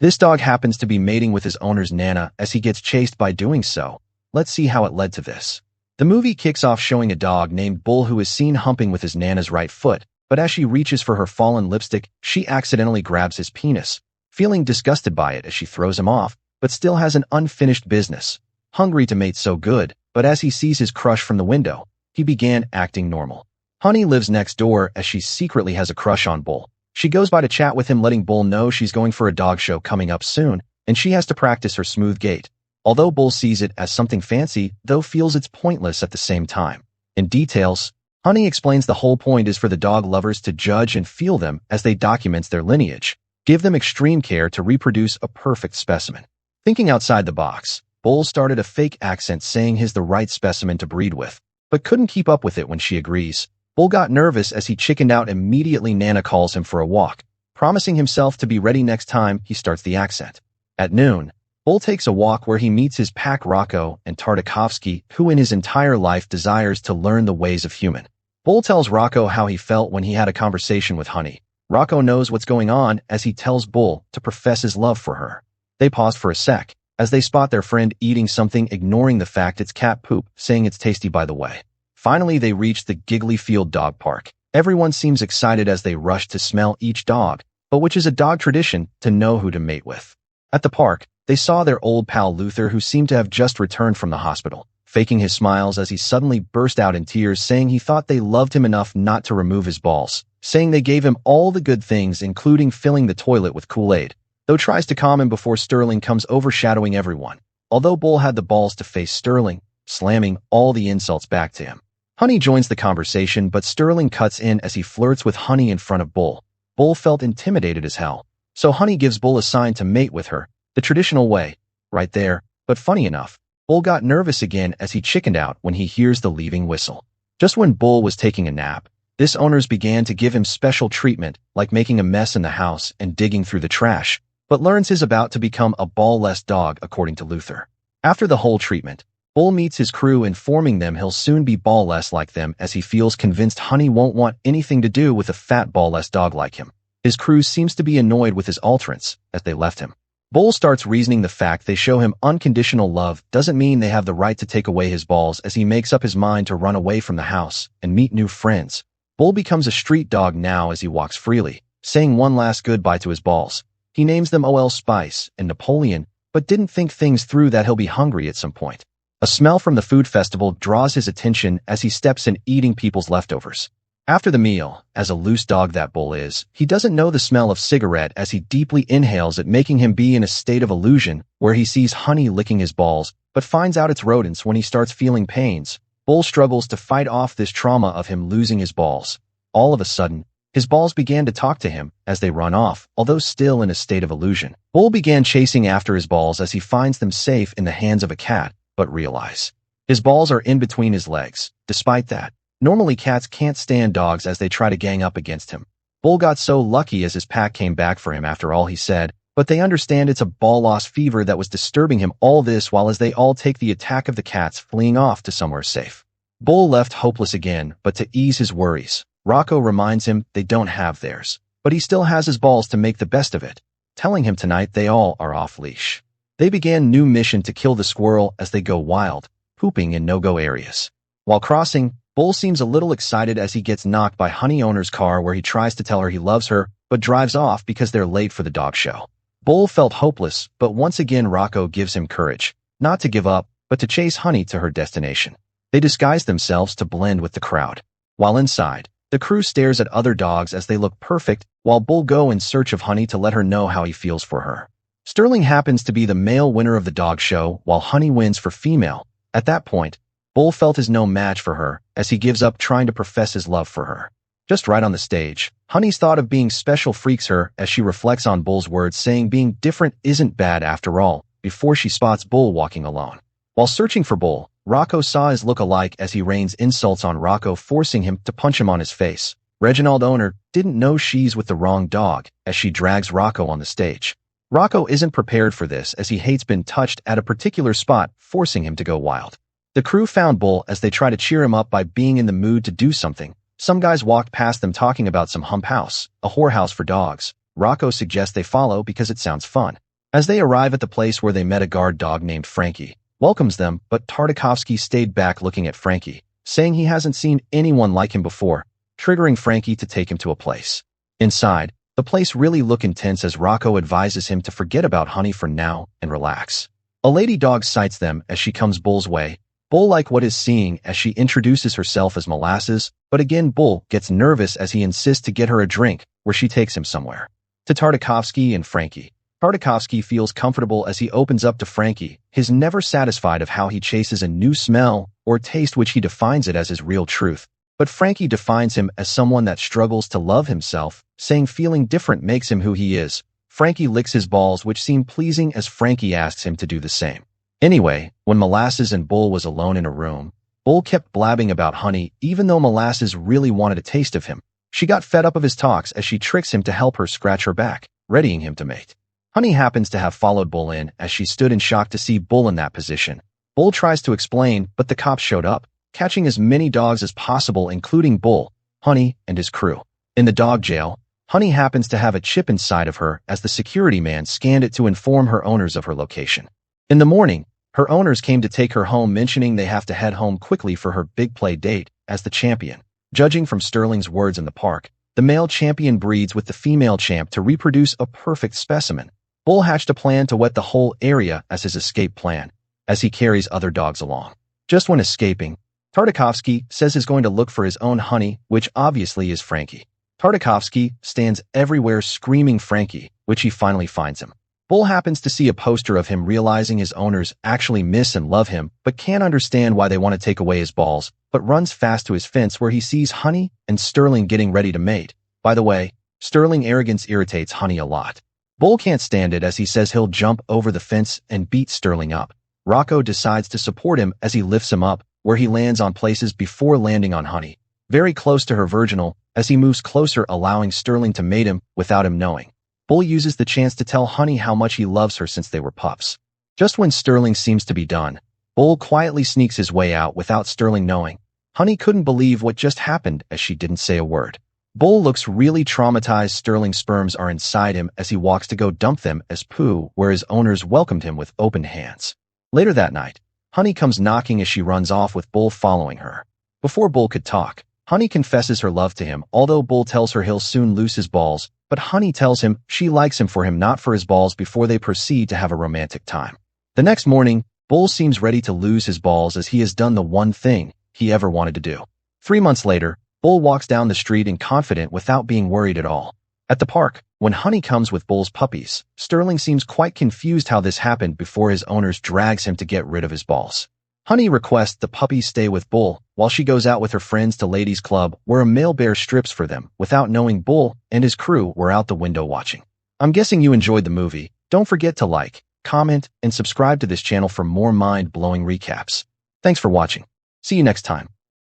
This dog happens to be mating with his owner's Nana as he gets chased by doing so. Let's see how it led to this. The movie kicks off showing a dog named Bull who is seen humping with his Nana's right foot, but as she reaches for her fallen lipstick, she accidentally grabs his penis, feeling disgusted by it as she throws him off, but still has an unfinished business. Hungry to mate so good, but as he sees his crush from the window, he began acting normal. Honey lives next door as she secretly has a crush on Bull. She goes by to chat with him, letting Bull know she's going for a dog show coming up soon, and she has to practice her smooth gait. Although Bull sees it as something fancy, though feels it's pointless at the same time. In details, Honey explains the whole point is for the dog lovers to judge and feel them as they document their lineage, give them extreme care to reproduce a perfect specimen. Thinking outside the box, Bull started a fake accent saying he's the right specimen to breed with, but couldn't keep up with it when she agrees. Bull got nervous as he chickened out. Immediately Nana calls him for a walk, promising himself to be ready next time he starts the accent. At noon, Bull takes a walk where he meets his pack Rocco and Tartakovsky, who in his entire life desires to learn the ways of human. Bull tells Rocco how he felt when he had a conversation with Honey. Rocco knows what's going on as he tells Bull to profess his love for her. They pause for a sec as they spot their friend eating something, ignoring the fact it's cat poop, saying it's tasty by the way. Finally, they reach the Giggly Field Dog Park. Everyone seems excited as they rush to smell each dog, but which is a dog tradition to know who to mate with. At the park, they saw their old pal Luther, who seemed to have just returned from the hospital, faking his smiles as he suddenly burst out in tears, saying he thought they loved him enough not to remove his balls, saying they gave him all the good things, including filling the toilet with Kool-Aid, though tries to calm him before Sterling comes overshadowing everyone. Although Bull had the balls to face Sterling, slamming all the insults back to him. Honey joins the conversation, but Sterling cuts in as he flirts with Honey in front of Bull. Bull felt intimidated as hell, so Honey gives Bull a sign to mate with her, the traditional way, right there. But funny enough, Bull got nervous again as he chickened out when he hears the leaving whistle. Just when Bull was taking a nap, this owners began to give him special treatment, like making a mess in the house and digging through the trash, but learns he's about to become a ball-less dog according to Luther. After the whole treatment, Bull meets his crew, informing them he'll soon be ball-less like them, as he feels convinced Honey won't want anything to do with a fat ball-less dog like him. His crew seems to be annoyed with his alterance as they left him. Bull starts reasoning the fact they show him unconditional love doesn't mean they have the right to take away his balls, as he makes up his mind to run away from the house and meet new friends. Bull becomes a street dog now as he walks freely, saying one last goodbye to his balls. He names them OL Spice and Napoleon, but didn't think things through that he'll be hungry at some point. A smell from the food festival draws his attention as he steps in, eating people's leftovers. After the meal, as a loose dog that Bull is, he doesn't know the smell of cigarette as he deeply inhales it, making him be in a state of illusion where he sees Honey licking his balls, but finds out it's rodents when he starts feeling pains. Bull struggles to fight off this trauma of him losing his balls. All of a sudden, his balls began to talk to him as they run off, although still in a state of illusion. Bull began chasing after his balls as he finds them safe in the hands of a cat, but realize his balls are in between his legs. Despite that, normally cats can't stand dogs as they try to gang up against him. Bull got so lucky as his pack came back for him after all he said, but they understand it's a ball loss fever that was disturbing him. All this while as they all take the attack of the cats, fleeing off to somewhere safe. Bull left hopeless again, but to ease his worries, Rocco reminds him they don't have theirs, but he still has his balls to make the best of it, telling him tonight they all are off leash. They began new mission to kill the squirrel as they go wild, pooping in no-go areas. While crossing, Bull seems a little excited as he gets knocked by Honey owner's car, where he tries to tell her he loves her, but drives off because they're late for the dog show. Bull felt hopeless, but once again Rocco gives him courage, not to give up, but to chase Honey to her destination. They disguise themselves to blend with the crowd. While inside, the crew stares at other dogs as they look perfect, while Bull go in search of Honey to let her know how he feels for her. Sterling happens to be the male winner of the dog show, while Honey wins for female. At that point, Bull felt is no match for her, as he gives up trying to profess his love for her. Just right on the stage, Honey's thought of being special freaks her as she reflects on Bull's words, saying being different isn't bad after all, before she spots Bull walking alone. While searching for Bull, Rocco saw his look-alike as he rains insults on Rocco, forcing him to punch him on his face. Reginald owner didn't know she's with the wrong dog as she drags Rocco on the stage. Rocco isn't prepared for this as he hates being touched at a particular spot, forcing him to go wild. The crew found Bull as they try to cheer him up by being in the mood to do something. Some guys walked past them talking about some hump house, a whorehouse for dogs. Rocco suggests they follow because it sounds fun. As they arrive at the place where they met, a guard dog named Frankie welcomes them, but Tartakovsky stayed back looking at Frankie, saying he hasn't seen anyone like him before, triggering Frankie to take him to a place. Inside, the place really looks intense as Rocco advises him to forget about Honey for now and relax. A lady dog sights them as she comes Bull's way. Bull like what is seeing as she introduces herself as Molasses, but again Bull gets nervous as he insists to get her a drink, where she takes him somewhere. To Tartakovsky and Frankie. Tartakovsky feels comfortable as he opens up to Frankie, his never satisfied of how he chases a new smell or taste, which he defines it as his real truth. But Frankie defines him as someone that struggles to love himself, saying feeling different makes him who he is. Frankie licks his balls, which seem pleasing as Frankie asks him to do the same. Anyway, when Molasses and Bull was alone in a room, Bull kept blabbing about Honey even though Molasses really wanted a taste of him. She got fed up of his talks as she tricks him to help her scratch her back, readying him to mate. Honey happens to have followed Bull in as she stood in shock to see Bull in that position. Bull tries to explain, but the cops showed up, catching as many dogs as possible including Bull, Honey, and his crew. In the dog jail, Honey happens to have a chip inside of her as the security man scanned it to inform her owners of her location. In the morning, her owners came to take her home, mentioning they have to head home quickly for her big play date as the champion. Judging from Sterling's words in the park, the male champion breeds with the female champ to reproduce a perfect specimen. Bull hatched a plan to wet the whole area as his escape plan, as he carries other dogs along. Just when escaping, Tartakovsky says he's going to look for his own Honey, which obviously is Frankie. Tartakovsky stands everywhere screaming Frankie, which he finally finds him. Bull happens to see a poster of him, realizing his owners actually miss and love him, but can't understand why they want to take away his balls, but runs fast to his fence where he sees Honey and Sterling getting ready to mate. By the way, Sterling arrogance irritates Honey a lot. Bull can't stand it as he says he'll jump over the fence and beat Sterling up. Rocco decides to support him as he lifts him up, where he lands on places before landing on Honey, very close to her virginal, as he moves closer, allowing Sterling to mate him without him knowing. Bull uses the chance to tell Honey how much he loves her since they were pups. Just when Sterling seems to be done, Bull quietly sneaks his way out without Sterling knowing. Honey couldn't believe what just happened as she didn't say a word. Bull looks really traumatized. Sterling's sperms are inside him as he walks to go dump them as poo, where his owners welcomed him with open hands. Later that night, Honey comes knocking as she runs off with Bull following her. Before Bull could talk, Honey confesses her love to him, although Bull tells her he'll soon lose his balls, but Honey tells him she likes him for him, not for his balls, before they proceed to have a romantic time. The next morning, Bull seems ready to lose his balls as he has done the one thing he ever wanted to do. 3 months later, Bull walks down the street and confident without being worried at all. At the park, when Honey comes with Bull's puppies, Sterling seems quite confused how this happened before his owners drags him to get rid of his balls. Honey requests the puppies stay with Bull while she goes out with her friends to Ladies' Club, where a male bear strips for them without knowing Bull and his crew were out the window watching. I'm guessing you enjoyed the movie. Don't forget to like, comment, and subscribe to this channel for more mind-blowing recaps. Thanks for watching. See you next time.